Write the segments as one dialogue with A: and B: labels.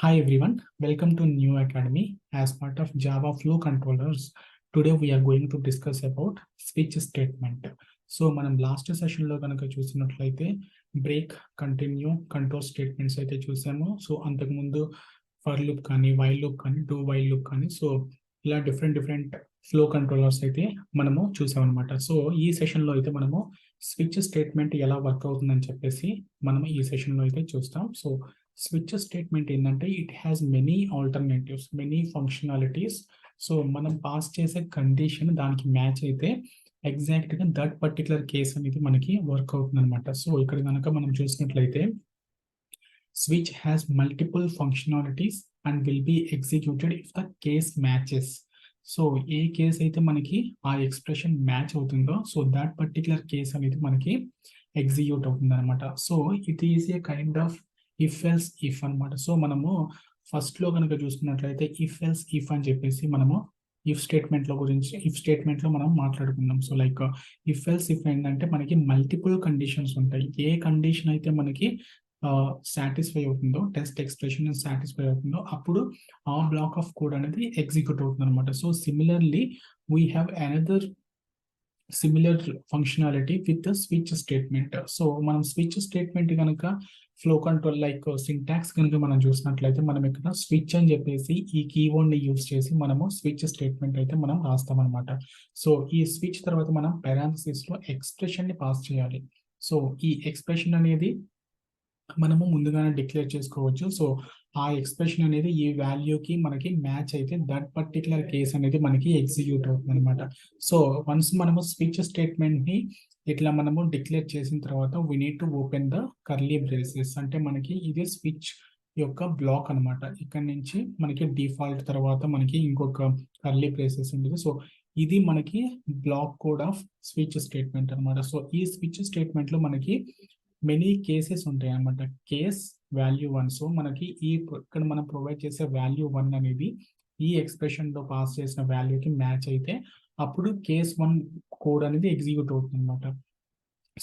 A: Hi everyone, welcome to New Academy as part of Java Flow Controllers. Today we are going to discuss about switch statement. So మనం last session లో కనుక చూసినట్లయితే break, continue, control statements అయితే చూసాము. So అంతకుముందు for loop కానీ, while loop కానీ, do while loop కానీ, సో ఇలా డిఫరెంట్ ఫ్లో కంట్రోలర్స్ అయితే మనము చూసాం అనమాట. సో ఈ సెషన్ లో అయితే మనము స్విచ్ స్టేట్మెంట్ ఎలా వర్క్ అవుతుందని చెప్పేసి మనం ఈ సెషన్ లో అయితే చూస్తాం. సో స్విచ్ స్టేట్మెంట్ ఏంటంటే it has many alternatives, many functionalities. So మనం పాస్ చేసే కండిషన్ దానికి మ్యాచ్ అయితే ఎగ్జాక్ట్ గా దట్ పర్టికులర్ కేస్ అనేది మనకి వర్క్ అవుతుంది అనమాట. సో ఇక్కడ కనుక మనం చూసినట్లయితే switch has multiple functionalities and will be executed if the case matches. So A case అయితే మనకి ఆ ఎక్స్ప్రెషన్ మ్యాచ్ అవుతుందో సో దట్ పర్టికులర్ కేస్ అనేది మనకి ఎగ్జిక్యూట్ అవుతుంది అనమాట. So it is a kind of if else if అనమాట. So మనము ఫస్ట్ లో కనుక చూసుకున్నట్లయితే ఇఫ్ ఎల్స్ ఇఫ్ అని చెప్పేసి మనము ఇఫ్ స్టేట్మెంట్ లో గురించి ఇఫ్ స్టేట్మెంట్ లో మనం మాట్లాడుకున్నాం. So like if else if ఏంటంటే మనకి మల్టిపుల్ కండిషన్స్ ఉంటాయి. ఏ కండిషన్ అయితే మనకి సాటిస్ఫై అవుతుందో, టెస్ట్ ఎక్స్ప్రెషన్ సాటిస్ఫై అవుతుందో అప్పుడు ఆ బ్లాక్ ఆఫ్ కోడ్ అనేది ఎగ్జిక్యూట్ అవుతుంది అనమాట. So similarly we have another similar functionality with switch statement. So మనం స్విచ్ స్టేట్మెంట్ కనుక ఫ్లో కంట్రోల్ లైక్ సింటాక్స్ కనుక మనం చూసినట్లయితే మనం ఇక్కడ స్విచ్ అని చెప్పేసి ఈ కీవర్డ్ ని యూజ్ చేసి మనము స్విచ్ స్టేట్మెంట్ అయితే మనం రాస్తాం అనమాట. సో ఈ స్విచ్ తర్వాత మనం పారాంథసిస్ లో ఎక్స్ప్రెషన్ ని పాస్ చేయాలి. సో ఈ ఎక్స్ప్రెషన్ అనేది మనము ముందుగానే డిక్లేర్ చేసుకోవచ్చు. సో ఆ ఎక్స్ప్రెషన్ అనేది ఈ వాల్యూకి మనకి మ్యాచ్ అయితే దట్ పర్టికులర్ కేస్ అనేది మనకి ఎగ్జిక్యూట్ అవుతుంది అనమాట. సో వన్స్ మనము స్విచ్ స్టేట్మెంట్ ని ఇట్లా మనము డిక్లేర్ చేసిన తర్వాత we need to open the curly braces. అంటే మనకి ఇది స్విచ్ యొక్క బ్లాక్ అనమాట. ఇక్కడ నుంచి మనకి డిఫాల్ట్ తర్వాత మనకి ఇంకొక కర్లీ బ్రేసెస్ ఉంటుంది. సో ఇది మనకి block code of switch statement అనమాట. సో ఈ స్విచ్ స్టేట్మెంట్ లో మనకి మెనీ కేసెస్ ఉంటాయి అన్నమాట. Case value 1. సో మనకి ఇక్కడ మనం ప్రొవైడ్ చేసే వాల్యూ 1 అనేది ఈ ఎక్స్ప్రెషన్ లో పాస్ చేసిన వాల్యూకి మ్యాచ్ అయితే అప్పుడు కేస్ 1 కోడ్ అనేది ఎగ్జిక్యూట్ అవుతుంది అనమాట.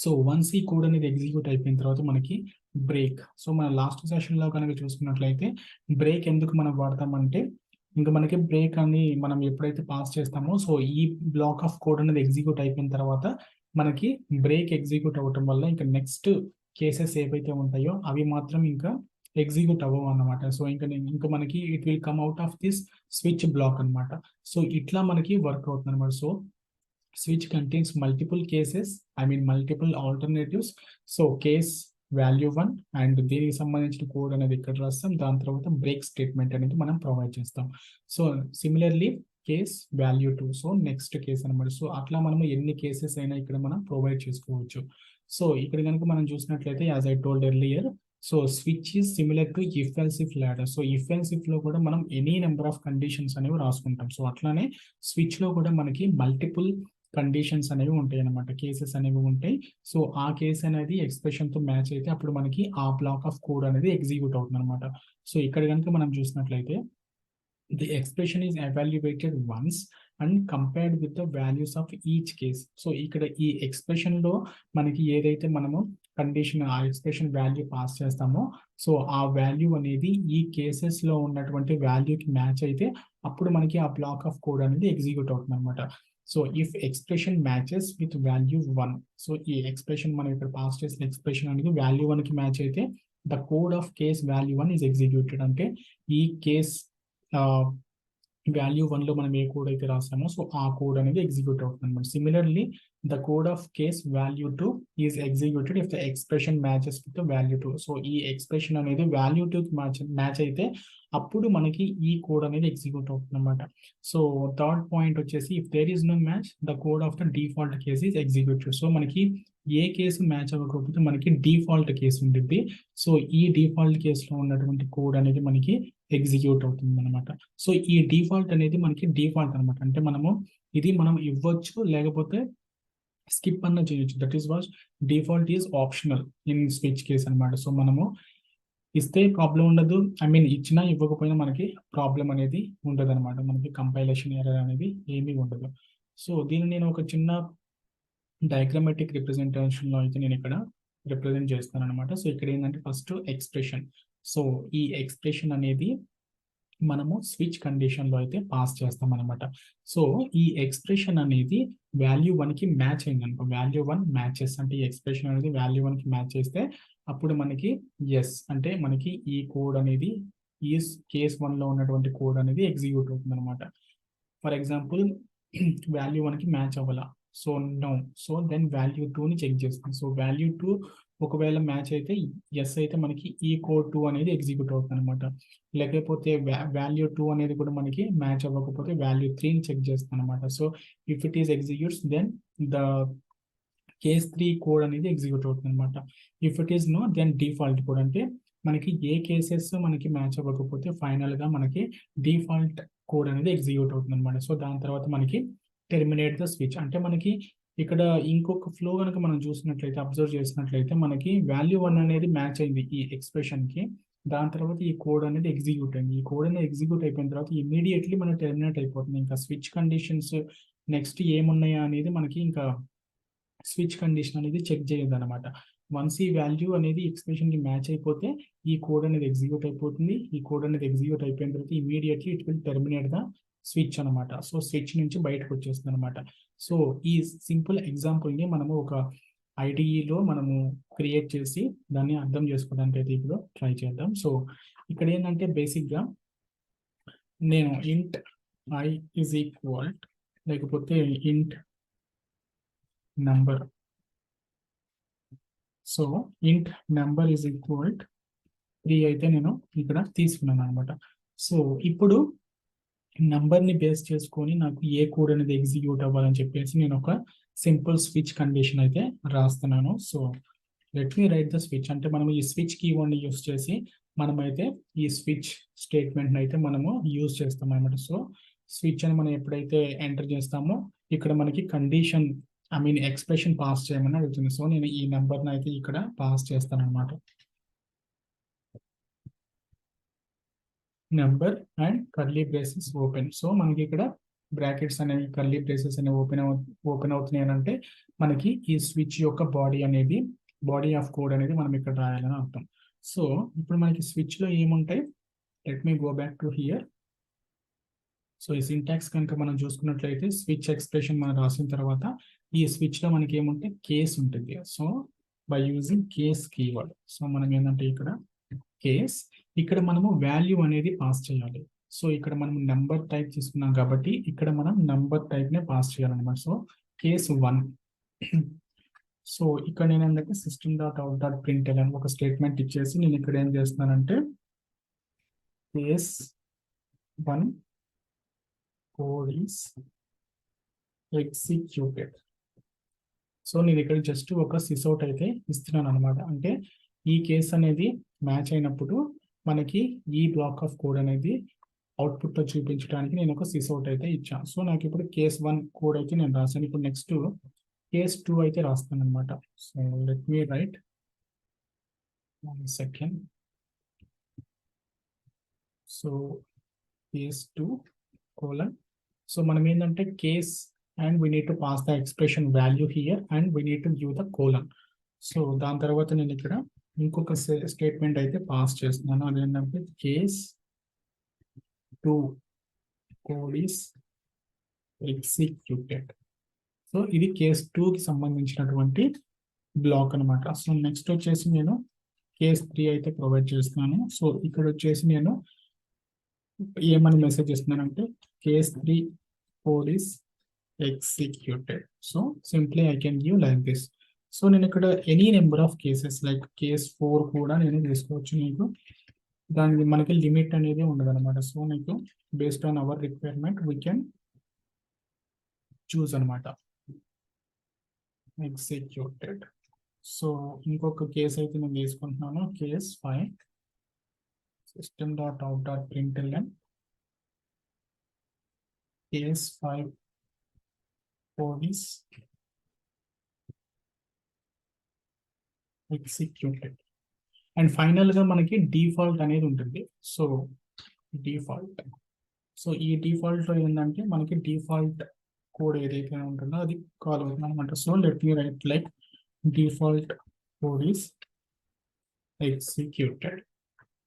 A: సో వన్స్ ఈ కోడ్ అనేది ఎగ్జిక్యూట్ అయిపోయిన తర్వాత మనకి బ్రేక్. సో మన లాస్ట్ సెషన్ లో కనుక చూసుకున్నట్లయితే బ్రేక్ ఎందుకు మనం వాడతామంటే ఇంకా మనకి బ్రేక్ అని మనం ఎప్పుడైతే పాస్ చేస్తామో సో ఈ బ్లాక్ ఆఫ్ కోడ్ అనేది ఎగ్జిక్యూట్ అయిపోయిన తర్వాత మనకి బ్రేక్ ఎగ్జిక్యూట్ అవ్వటం వల్ల ఇంకా నెక్స్ట్ కేసెస్ ఏవైతే ఉంటాయో అవి మాత్రం ఇంకా ఎగ్జిక్యూట్ అవ్వవు అన్నమాట. సో ఇంకా మనకి it will come out of this switch block అనమాట. సో ఇట్లా మనకి వర్క్ అవుతుంది అనమాట. So switch contains multiple cases, I mean multiple alternatives. So case value 1 and దీనికి సంబంధించిన కోడ్ అనేది ఇక్కడ రాస్తాం. దాని తర్వాత బ్రేక్ స్టేట్మెంట్ అనేది మనం ప్రొవైడ్ చేస్తాం. So similarly case value 2. So next case అనమాట. సో అట్లా మనము ఎన్ని కేసెస్ అయినా ఇక్కడ మనం ప్రొవైడ్ చేసుకోవచ్చు. సో ఇక్కడ కనుక మనం చూసినట్లయితే as I told earlier, so switch is similar to if else if ladder. So if else if లో కూడా మనం ఎనీ నెంబర్ ఆఫ్ కండిషన్స్ అనేవి రాసుకుంటాం. సో అట్లానే స్విచ్ లో కూడా మనకి మల్టిపుల్ కండిషన్స్ అనేవి ఉంటాయి అనమాట, కేసెస్ అనేవి ఉంటాయి. సో ఆ కేస్ అనేది ఎక్స్ప్రెషన్ తో మ్యాచ్ అయితే అప్పుడు మనకి ఆ బ్లాక్ ఆఫ్ కోడ్ అనేది ఎగ్జిక్యూట్ అవుతుంది అనమాట. సో ఇక్కడ కనుక మనం చూసినట్లయితే the expression is evaluated once and compared with the values of each case. So ఇక్కడ ఈ ఎక్స్ప్రెషన్ లో మనకి ఏదైతే మనము కండిషన్ ఆ ఎక్స్ప్రెషన్ వాల్యూ పాస్ చేస్తామో సో ఆ వాల్యూ అనేది ఈ కేసెస్ లో ఉన్నటువంటి వాల్యూకి మ్యాచ్ అయితే అప్పుడు మనకి ఆ బ్లాక్ ఆఫ్ కోడ్ అనేది ఎగ్జిక్యూట్ అవుతుంది అనమాట. So if expression matches with value 1, so ఈ ఎక్స్ప్రెషన్ మనం ఇక్కడ పాస్ చేసిన ఎక్స్ప్రెషన్ అనేది వాల్యూ 1 కి మ్యాచ్ అయితే the code of case value 1 is executed. అంటే ఈ కేస్ వాల్యూ 1 లో మనం ఏ కోడ్ అయితే రాసామో సో ఆ కోడ్ అనేది ఎగ్జిక్యూట్ అవుతుంది అనమాట. Similarly the code of case value 2 is executed if the expression matches with value 2. So ఈ ఎక్స్ప్రెషన్ అనేది వాల్యూ 2 కి మ్యాచ్ అయితే అప్పుడు మనకి ఈ కోడ్ అనేది ఎగ్జిక్యూట్ అవుతుంది అనమాట. సో థర్డ్ పాయింట్ వచ్చేసి if there is no match the code of the default case is executed. So మనకి ఏ కేసు మ్యాచ్ అవ్వకపోతే మనకి డిఫాల్ట్ కేసు ఉంటుంది. సో ఈ డిఫాల్ట్ కేసులో ఉన్నటువంటి కోడ్ అనేది మనకి ఎగ్జిక్యూట్ అవుతుంది అనమాట. సో ఈ డిఫాల్ట్ అనేది మనకి డిఫాల్ట్ అనమాట. అంటే మనం ఇవ్వచ్చు లేకపోతే స్కిప్ అన్న చేయొచ్చు. That is what default is optional in switch case అనమాట. సో మనము ఇస్తే ప్రాబ్లం ఉండదు, ఐ మీన్ ఇచ్చినా ఇవ్వకపోయినా మనకి ప్రాబ్లం అనేది ఉండదు అనమాట. మనకి కంపైలేషన్ ఎర్రర్ అనేది ఏమీ ఉండదు. సో దీన్ని నేను ఒక చిన్న డయాగ్రామాటిక్ రిప్రజెంటేషన్ లో అయితే నేను ఇక్కడ రిప్రజెంట్ చేస్తాను అనమాట. సో ఇక్కడ ఏంటంటే ఫస్ట్ ఎక్స్ప్రెషన్. సో ఈ ఎక్స్ప్రెషన్ అనేది మనము స్విచ్ కండిషన్లో అయితే పాస్ చేస్తాం అనమాట. సో ఈ ఎక్స్ప్రెషన్ అనేది వాల్యూ 1కి మ్యాచ్ అయింది అనుకో, వాల్యూ 1 మ్యాచెస్ అంటే ఈ ఎక్స్ప్రెషన్ అనేది వాల్యూ 1కి మ్యాచ్ చేస్తే అప్పుడు మనకి ఎస్ అంటే మనకి ఈ కోడ్ అనేది ఈ కేస్ 1లో ఉన్నటువంటి కోడ్ అనేది ఎగ్జిక్యూట్ అవుతుంది అనమాట. ఫర్ ఎగ్జాంపుల్ వాల్యూ 1కి మ్యాచ్ అవ్వాల, so no, so then value 2ని చెక్ చేస్తాం. సో వాల్యూ 2 ఒకవేళ మ్యాచ్ అయితే ఎస్ అయితే మనకి ఈ కోడ్ 2 అనేది ఎగ్జిక్యూట్ అవుతుంది అనమాట. లేకపోతే వాల్యూ 2 అనేది కూడా మనకి మ్యాచ్ అవ్వకపోతే వాల్యూ 3ని చెక్ చేస్తాం అనమాట. So if it is executes then the case 3 code అనేది ఎగ్జిక్యూట్ అవుతుంది అనమాట. If it is no then default code, అంటే మనకి ఏ కేసెస్ మనకి మ్యాచ్ అవ్వకపోతే ఫైనల్ గా మనకి డిఫాల్ట్ కోడ్ అనేది ఎగ్జిక్యూట్ అవుతుంది అనమాట. సో దాని తర్వాత మనకి టెర్మినేట్ ద స్విచ్, అంటే మనకి ఇక్కడ ఇంకొక ఫ్లో కనుక మనం చూసినట్లయితే అబ్జర్వ్ చేసినట్లయితే మనకి వాల్యూ 1 అనేది మ్యాచ్ అయింది ఈ ఎక్స్ప్రెషన్ కి, దాని తర్వాత ఈ కోడ్ అనేది ఎగ్జిక్యూట్ అయింది. ఈ కోడ్ అనేది ఎగ్జిక్యూట్ అయిపోయిన తర్వాత ఇమీడియట్లీ మనం టెర్మినేట్ అయిపోతుంది. ఇంకా స్విచ్ కండిషన్స్ నెక్స్ట్ ఏమున్నాయా అనేది మనకి ఇంకా స్విచ్ కండిషన్ అనేది చెక్ చేయదు అనమాట. వన్స్ ఈ వాల్యూ అనేది ఎక్స్ప్రెషన్ కి మ్యాచ్ అయిపోతే ఈ కోడ్ అనేది ఎగ్జిక్యూట్ అయిపోతుంది. ఈ కోడ్ అనేది ఎగ్జిక్యూట్ అయిపోయిన తర్వాత immediately it will terminate the switch అనమాట. సో స్విచ్ నుంచి బయటకు వచ్చేస్తుంది అనమాట. సో ఈ సింపుల్ ఎగ్జాంపుల్ ని మనము ఒక ఐడిఈలో మనము క్రియేట్ చేసి దాన్ని అర్థం చేసుకోవడానికి అయితే ఇప్పుడు ట్రై చేద్దాం. సో ఇక్కడ ఏంటంటే బేసిక్ గా నేను ఇంట్ ఐ ఇస్ ఈక్వల్ లేకపోతే ఇంట్ నంబర్, సో ఇంట్ నెంబర్ ఈజ్ ఈక్వల్ 3 అయితే నేను ఇక్కడ తీసుకున్నాను అనమాట. సో ఇప్పుడు ని బేస్ చేసుకొని నాకు ఏ కోడ్ అనేది ఎగ్జిక్యూట్ అవ్వాలని చెప్పేసి నేను ఒక సింపుల్ స్విచ్ కండిషన్ అయితే రాస్తున్నాను. So let me right the switch, అంటే మనం ఈ స్విచ్ కీవర్డ్ ని యూస్ చేసి మనమైతే ఈ స్విచ్ స్టేట్మెంట్ అయితే మనము యూజ్ చేస్తాం అనమాట. సో స్విచ్ అని మనం ఎప్పుడైతే ఎంటర్ చేస్తామో ఇక్కడ మనకి కండిషన్ ఎక్స్ప్రెషన్ పాస్ చేయమని అడుగుతుంది. సో నేను ఈ నెంబర్ని అయితే ఇక్కడ పాస్ చేస్తాను అనమాట. Number and curly braces open. So మనకి ఇక్కడ బ్రాకెట్స్ అనేవి కర్లీ బ్రేసెస్ అనేవి ఓపెన్ అవుతున్నాయి అంటే మనకి ఈ స్విచ్ యొక్క బాడీ ఆఫ్ కోడ్ అనేది మనం ఇక్కడ రాయాలని అర్థం. సో ఇప్పుడు మనకి స్విచ్ లో ఏముంటాయి, let me go back to hear. So ఈ సింటాక్స్ కనుక మనం చూసుకున్నట్లయితే స్విచ్ ఎక్స్ప్రెషన్ మనం రాసిన తర్వాత ఈ స్విచ్ లో మనకి ఏముంటే కేస్ ఉంటుంది. So by using case keyword, so మనం ఏంటంటే ఇక్కడ కేస్, ఇక్కడ మనము వాల్యూ అనేది పాస్ చేయాలి. సో ఇక్కడ మనం నెంబర్ టైప్ తీసుకున్నాం కాబట్టి ఇక్కడ మనం నెంబర్ టైప్ నే పాస్ చేయాలన్నమాట. So case 1. సో ఇక్కడ నేను ఏంటంటే system dot out dot print అని ఒక స్టేట్మెంట్ ఇచ్చేసి నేను ఇక్కడ ఏం చేస్తున్నానంటే case 1 code is executed. So నేను ఇక్కడ జస్ట్ ఒక సిస్అవుట్ అయితే ఇస్తున్నాను అనమాట. అంటే ఈ కేస్ అనేది మ్యాచ్ అయినప్పుడు మనకి ఈ బ్లాక్ ఆఫ్ కోడ్ అనేది అవుట్పుట్ లో చూపించడానికి నేను ఒక సిస్అవుట్ అయితే ఇచ్చాను. సో నాకు ఇప్పుడు కేస్ 1 కోడ్ అయితే నేను రాశాను. ఇప్పుడు నెక్స్ట్ కేస్ 2 అయితే రాస్తాను అనమాట. సో లెట్ మీ right 1 second. So case 2 colon. So మనం ఏంటంటే case and we need to pass the expression value here and we need to give the colon. So దాని తర్వాత నేను ఇక్కడ ఇంకొక స్టేట్మెంట్ అయితే పాస్ చేస్తున్నాను, అదేంటంటే case 2 code is executed. So ఇది కేస్ 2కి సంబంధించినటువంటి బ్లాక్ అనమాట. సో నెక్స్ట్ వచ్చేసి నేను కేస్ 3 అయితే ప్రొవైడ్ చేస్తున్నాను. సో ఇక్కడ వచ్చేసి నేను ఏమని మెసేజ్ ఇస్తున్నానంటే case 3 code is executed. So simply I can give like this. So నేను ఇక్కడ any number of cases like case 4 కూడా నేను తీసుకోవచ్చు. నీకు దానికి మనకి లిమిట్ అనేది ఉండదు అనమాట. సో నీకు based on hour requirement we can choose అనమాట ఎగ్జిక్యూటెడ్. సో ఇంకొక కేసు అయితే నేను తీసుకుంటున్నాను, case 5 system dot out dot println case 5 code is executed. And final గా మనకి డిఫాల్ట్ అనేది ఉంటుంది. సో డిఫాల్ట్, సో ఈ డిఫాల్ట్ లో ఏంటంటే మనకి డిఫాల్ట్ కోడ్ ఏదైతే ఉంటుందో అది కాల్ అవుతుంది అనమాట. So let me right like default code is executed.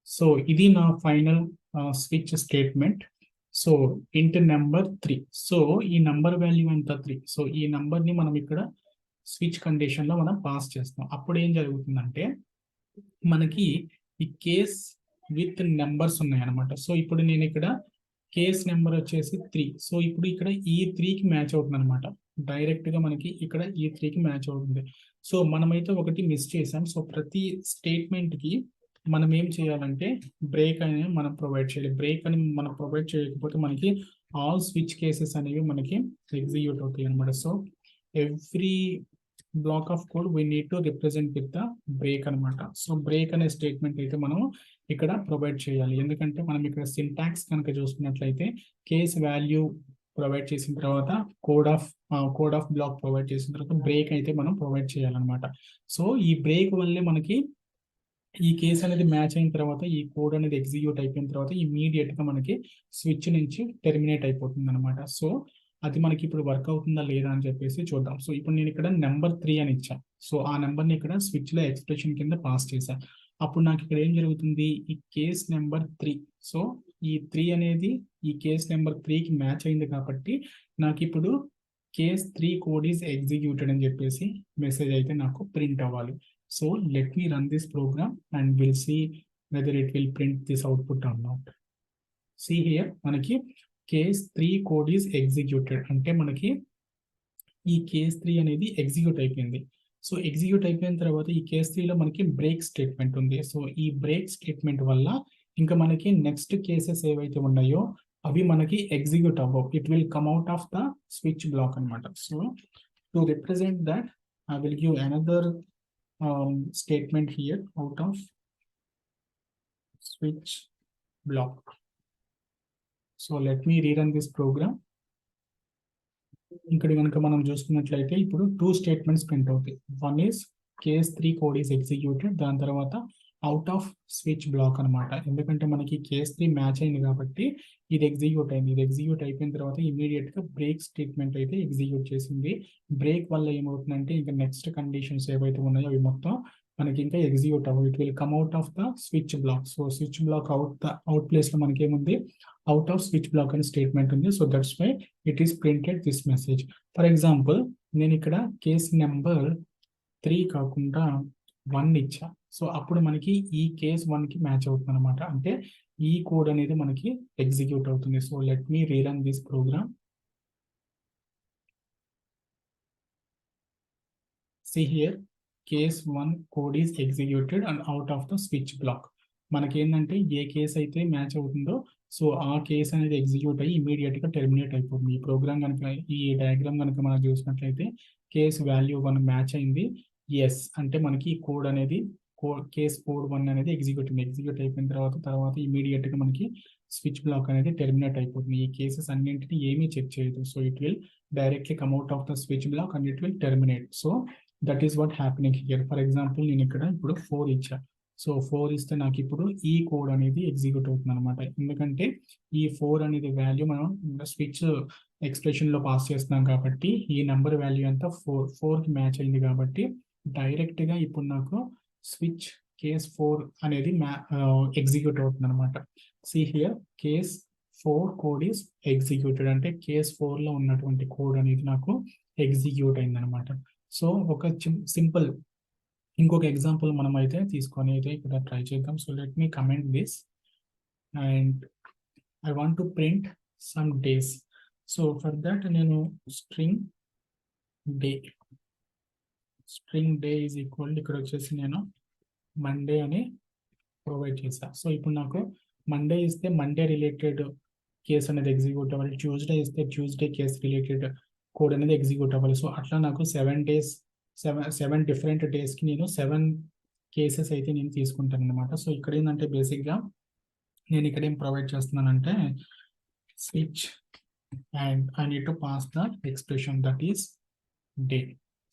A: So ఇది నా ఫైనల్ స్విచ్ స్టేట్మెంట్. సో ఇంట్ నెంబర్ 3. సో ఈ నంబర్ వాల్యూ ఎంత 3. సో ఈ నంబర్ ని మనం ఇక్కడ స్విచ్ కండిషన్ లో మనం పాస్ చేస్తాం. అప్పుడు ఏం జరుగుతుందంటే మనకి ఈ కేస్ విత్ నెంబర్స్ ఉన్నాయి అనమాట. సో ఇప్పుడు నేను ఇక్కడ కేస్ నెంబర్ వచ్చేసి 3. సో ఇప్పుడు ఇక్కడ ఈ 3కి మ్యాచ్ అవుతుంది అనమాట. డైరెక్ట్ గా మనకి ఇక్కడ ఈ 3కి మ్యాచ్ అవుతుంది. సో మనమైతే ఒకటి మిస్ చేసాం. సో ప్రతి స్టేట్మెంట్ కి మనం ఏం చేయాలంటే బ్రేక్ అనేది మనం ప్రొవైడ్ చేయాలి. బ్రేక్ అని మనం ప్రొవైడ్ చేయకపోతే మనకి ఆల్ స్విచ్ కేసెస్ అనేవి మనకి ఎగ్జిక్యూట్ అవుతాయి అనమాట. So every black of code we need to represent with the break అనమాట. సో బ్రేక్ అనే స్టేట్మెంట్ అయితే మనం ఇక్కడ ప్రొవైడ్ చేయాలి. ఎందుకంటే మనం ఇక్కడ సింటాక్స్ కనుక చూసుకున్నట్లయితే కేస్ వాల్యూ ప్రొవైడ్ చేసిన తర్వాత కోడ్ ఆఫ్ బ్లాక్ ప్రొవైడ్ చేసిన తర్వాత బ్రేక్ అయితే మనం ప్రొవైడ్ చేయాలన్నమాట. సో ఈ బ్రేక్ వల్లే మనకి ఈ కేసు అనేది మ్యాచ్ అయిన తర్వాత ఈ కోడ్ అనేది ఎగ్జిక్యూట్ అయిపోయిన తర్వాత ఇమీడియట్ గా మనకి స్విచ్ నుంచి టెర్మినేట్ అయిపోతుంది అనమాట. సో అది మనకి ఇప్పుడు వర్క్ అవుతుందా లేదా అని చెప్పేసి చూద్దాం. సో ఇప్పుడు నేను ఇక్కడ నెంబర్ 3 అని ఇచ్చాను. సో ఆ నెంబర్ని ఇక్కడ స్విచ్ లో ఎక్స్ప్రెషన్ కింద పాస్ చేశాను. అప్పుడు నాకు ఇక్కడ ఏం జరుగుతుంది, ఈ కేస్ నెంబర్ 3. సో ఈ 3 అనేది ఈ కేస్ నెంబర్ 3కి మ్యాచ్ అయింది కాబట్టి నాకు ఇప్పుడు కేస్ 3 కోడ్ ఈజ్ ఎగ్జిక్యూటెడ్ అని చెప్పేసి మెసేజ్ అయితే నాకు ప్రింట్ అవ్వాలి. So let me run this program and we'll see whether it will print this output or not. See here, మనకి case 3 code is executed. అంటే మనకి ఈ కేస్ 3 అనేది ఎగ్జిక్యూట్ అయిపోయింది. సో ఎగ్జిక్యూట్ అయిపోయిన తర్వాత ఈ కేస్ 3 లో మనకి బ్రేక్ స్టేట్మెంట్ ఉంది. సో ఈ బ్రేక్ స్టేట్మెంట్ వల్ల ఇంకా మనకి నెక్స్ట్ కేసెస్ ఏవైతే ఉన్నాయో అవి మనకి ఎగ్జిక్యూట్ అవ్వవు. It will come out of the switch block అనమాట. So to represent that I will give another statement here out of switch block. So let me rerun this program. ఇక్కడ కనుక మనం చూసుకున్నట్లయితే ఇప్పుడు 2 స్టేట్మెంట్స్ ప్రింట్ అవుతాయి. One is case 3 code is executed, దాని తర్వాత out of switch block అనమాట. ఎందుకంటే మనకి కేస్ 3 మ్యాచ్ అయింది కాబట్టి ఇది ఎగ్జిక్యూట్ అయింది. ఇది ఎగ్జిక్యూట్ అయిపోయిన తర్వాత ఇమీడియట్ గా బ్రేక్ స్టేట్మెంట్ అయితే ఎగ్జిక్యూట్ చేసింది. బ్రేక్ వల్ల ఏమవుతుందంటే ఇంకా నెక్స్ట్ కండిషన్స్ ఏవైతే ఉన్నాయో అవి మొత్తం మనకి ఇంకా ఎగ్జిక్యూట్ అవ్వవు. It will come out of the switch block. So switch block out place లో మనకి ఏముంది, అవుట్ ఆఫ్ స్విచ్ బ్లాక్ అనే స్టేట్మెంట్ ఉంది. So that's why it is printed this message. For example నేను ఇక్కడ కేస్ నెంబర్ 3 కాకుండా 1 ఇచ్చా. సో అప్పుడు మనకి ఈ కేస్ 1 కి మ్యాచ్ అవుతుంది అనమాట. అంటే ఈ కోడ్ అనేది మనకి ఎగ్జిక్యూట్ అవుతుంది. So let me rerun this program. See here, case 1 code is executed and out of the switch block. మనకి ఏంటంటే ఏ కేసు అయితే మ్యాచ్ అవుతుందో సో ఆ కేసు అనేది ఎగ్జిక్యూట్ అయ్యి ఇమీడియట్ గా టెర్మినేట్ అయిపోతుంది. ఈ ప్రోగ్రామ్ కనుక ఈ డయాగ్రామ్ కనుక మనం చూసినట్లయితే కేస్ వాల్యూ 1 మ్యాచ్ అయింది, ఎస్ అంటే మనకి ఈ కోడ్ అనేది కేస్ కోడ్ 1 అనేది ఎగ్జిక్యూట్ అయిపోయిన తర్వాత ఇమీడియట్ గా మనకి స్విచ్ బ్లాక్ అనేది టెర్మినేట్ అయిపోతుంది. ఈ కేసెస్ అన్నింటినీ ఏమీ చెక్ చేయదు. So it will directly come out of the switch block and it will terminate. So that is what happening here. For example నేను ఇక్కడ ఇప్పుడు 4 ఇచ్చా. సో 4 ఇస్తే నాకు ఇప్పుడు ఈ కోడ్ అనేది ఎగ్జిక్యూట్ అవుతుంది అనమాట. ఎందుకంటే ఈ 4 అనేది వాల్యూ మనం స్విచ్ ఎక్స్ప్రెషన్ లో పాస్ చేస్తున్నాం కాబట్టి ఈ నెంబర్ వాల్యూ ఎంత 4 కి మ్యాచ్ అయింది కాబట్టి డైరెక్ట్ గా ఇప్పుడు నాకు స్విచ్ కేస్ 4 అనేది ఎగ్జిక్యూట్ అవుతుంది అనమాట. See here case 4 code is executed అంటే కేస్ 4 లో ఉన్నటువంటి కోడ్ అనేది నాకు ఎగ్జిక్యూట్ అయింది అనమాట. సో ఒక సింపుల్ ఇంకొక ఎగ్జాంపుల్ మనం అయితే తీసుకొని అయితే ఇక్కడ ట్రై చేద్దాం. So let me comment this and I want to print some days. So for that నేను స్ట్రింగ్ డే ఈజ్ ఈక్వల్ ఇక్కడ వచ్చేసి నేను మండే అని ప్రొవైడ్ చేశాను. సో ఇప్పుడు నాకు మండే ఇస్తే మండే రిలేటెడ్ కేసు అనేది ఎగ్జిక్యూట్ అవ్వాలి, ట్యూస్డే ఇస్తే ట్యూస్డే కేసు రిలేటెడ్ కోడ్ అనేది ఎగ్జిక్యూట్ అవ్వాలి. సో అట్లా నాకు 7 డిఫరెంట్ డేస్కి నేను 7 కేసెస్ అయితే నేను తీసుకుంటాను అనమాట. సో ఇక్కడ ఏంటంటే బేసిక్గా నేను ఇక్కడ ఏం ప్రొవైడ్ చేస్తున్నానంటే switch and I need to pass the expression that is day.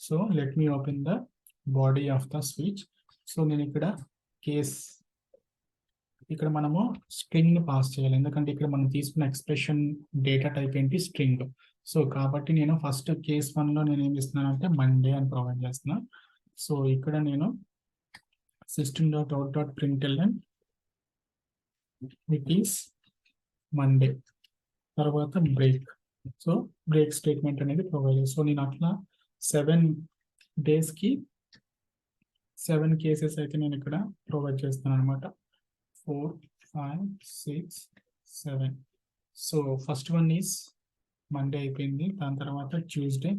A: So let me open the body of the switch. So నేను ఇక్కడ ఇక్కడ మనము స్ట్రింగ్ ని పాస్ చేయాలి. ఎందుకంటే ఇక్కడ మనం తీసుకున్న ఎక్స్ప్రెషన్ డేటా టైప్ ఏంటి, స్ట్రింగ్. సో కాబట్టి నేను ఫస్ట్ కేస్ 1 లో నేను ఏం ఇస్తున్నాను అంటే మండే అని ప్రొవైడ్ చేస్తున్నాను. సో ఇక్కడ నేను system.out.println ఇట్ ఈస్ మండే, తర్వాత బ్రేక్. సో బ్రేక్ స్టేట్మెంట్ అనేది ప్రొవైడ్. సో నేను అట్లా 7 డేస్కి 7 కేసెస్ అయితే నేను ఇక్కడ ప్రొవైడ్ చేస్తాను అనమాట. 4, 5, 6, 7. So first one is Monday అయిపోయింది. దాని తర్వాత ట్యూస్డే.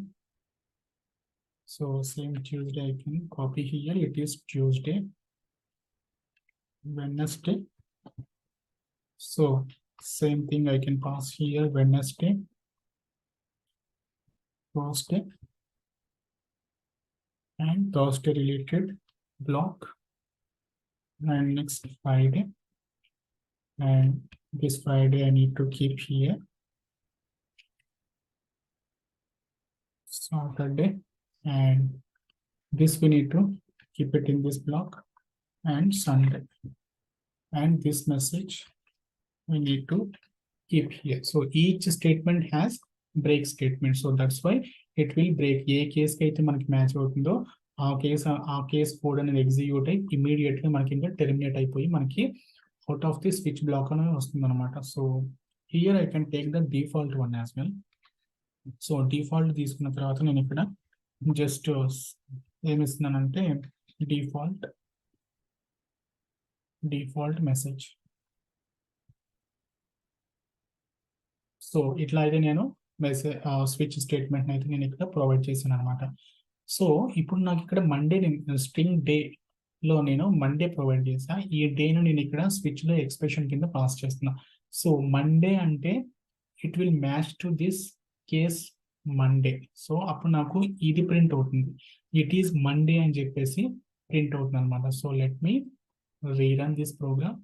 A: సో సేమ్ ట్యూస్డే అయిపోయింది. Copy here, it is Tuesday. Wednesday. So same thing I can pass here, Wednesday, Thursday, and Thursday related block, and next Friday, and this Friday I need to keep here, Saturday, and this we need to keep it in this block, and Sunday, and this message we need to keep here. So each statement has break statement, so that's why it will break. ఏ case కి అయితే మనకి match అవుతుందో ఆ case code అనేది execute అయ్యి immediate గా మనకి ఇంకా టెర్మినేట్ అయిపోయి మనకి out of the switch block అనేది వస్తుంది అనమాట. So here I can take the default one as well. So default తీసుకున్న తర్వాత నేను ఇక్కడ జస్ట్ ఏమి ఇస్తున్నానంటే డిఫాల్ట్ మెసేజ్. సో ఇట్లా అయితే నేను మెసేజ్ స్విచ్ స్టేట్మెంట్ అయితే నేను ఇక్కడ ప్రొవైడ్ చేశాను అనమాట. సో ఇప్పుడు నాకు ఇక్కడ మండే స్ట్రింగ్ డే లో నేను మండే ప్రొవైడ్ చేసా. ఈ డేను నేను ఇక్కడ స్విచ్ లో ఎక్స్ప్రెషన్ కింద పాస్ చేస్తున్నా. సో మండే అంటే it will match to this case Monday. So అప్పుడు నాకు ఇది ప్రింట్ అవుతుంది, ఇట్ ఈస్ మండే అని చెప్పేసి ప్రింట్ అవుతుంది అనమాట. So let me rerun this program.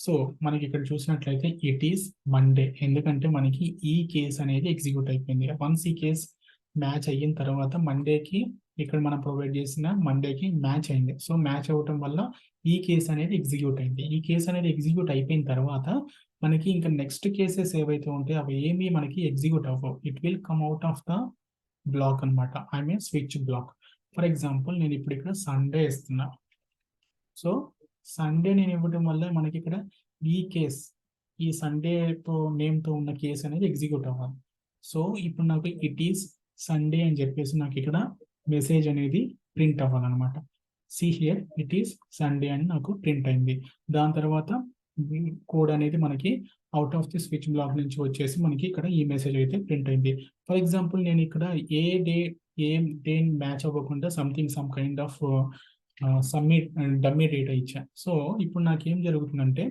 A: So మనకి ఇక్కడ చూసినట్లయితే ఇట్ ఈస్ మండే, ఎందుకంటే మనకి ఈ కేస్ అనేది ఎగ్జిక్యూట్ అయిపోయింది. వన్స్ ఈ కేస్ మ్యాచ్ అయిన తర్వాత మండేకి ఇక్కడ మనం ప్రొవైడ్ చేసిన మండేకి మ్యాచ్ అయింది. సో మ్యాచ్ అవ్వటం వల్ల ఈ కేస్ అనేది ఎగ్జిక్యూట్ అయింది. ఈ కేస్ అనేది ఎగ్జిక్యూట్ అయిపోయిన తర్వాత మనకి ఇంకా నెక్స్ట్ కేసెస్ ఏవైతే ఉంటాయో అవి ఏమీ మనకి ఎగ్జిక్యూట్ అవ్వవు. It will come out of the block అనమాట, I mean switch block. For example నేను ఇప్పుడు ఇక్కడ సండే ఇస్తున్నా. సో సండే నేను ఇవ్వడం వల్ల మనకి ఇక్కడ ఈ కేస్, ఈ సండేతో నేమ్తో ఉన్న కేసు అనేది ఎగ్జిక్యూట్ అవ్వాలి. సో ఇప్పుడు నాకు ఇట్ ఈస్ సండే అని చెప్పేసి నాకు ఇక్కడ మెసేజ్ అనేది ప్రింట్ అవ్వాలన్నమాట. See here, it is Sunday అని నాకు ప్రింట్ అయింది. దాని తర్వాత కోడ్ అనేది మనకి out of the switch block నుంచి వచ్చేసి మనకి ఇక్కడ ఈ మెసేజ్ అయితే ప్రింట్ అయింది. ఫర్ ఎగ్జాంపుల్ నేను ఇక్కడ ఏ డే మ్యాచ్ అవ్వకుండా some kind of submit dummy data ఇచ్చా. సో ఇప్పుడు నాకేం జరుగుతుందంటే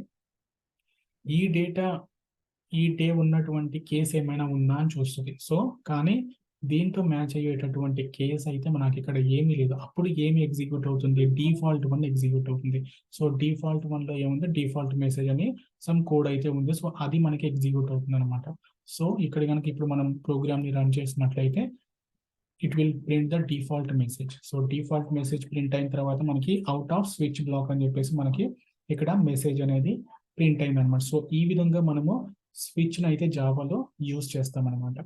A: ఈ డే ఉన్నటువంటి కేసు ఏమైనా ఉందా అని చూస్తుంది. సో కానీ దీంతో మ్యాచ్ అయ్యేటటువంటి కేసు అయితే మనకి ఇక్కడ ఏమీ లేదు. అప్పుడు ఏమి ఎగ్జిక్యూట్ అవుతుంది, డిఫాల్ట్ వన్ ఎగ్జిక్యూట్ అవుతుంది. సో డిఫాల్ట్ వన్ లో ఏముంది, డిఫాల్ట్ మెసేజ్ అని సమ్ కోడ్ అయితే ఉంది. సో అది మనకి ఎగ్జిక్యూట్ అవుతుంది అనమాట. సో ఇక్కడ కనుక ఇప్పుడు మనం ప్రోగ్రామ్ ని రన్ చేసినట్లయితే it will print the default message. So default message print అయిన తర్వాత మనకి అవుట్ ఆఫ్ స్విచ్ బ్లాక్ అని చెప్పేసి మనకి ఇక్కడ మెసేజ్ అనేది ప్రింట్ అయింది అనమాట. సో ఈ విధంగా మనము స్విచ్ అయితే జావాలో యూజ్ చేస్తాం అనమాట.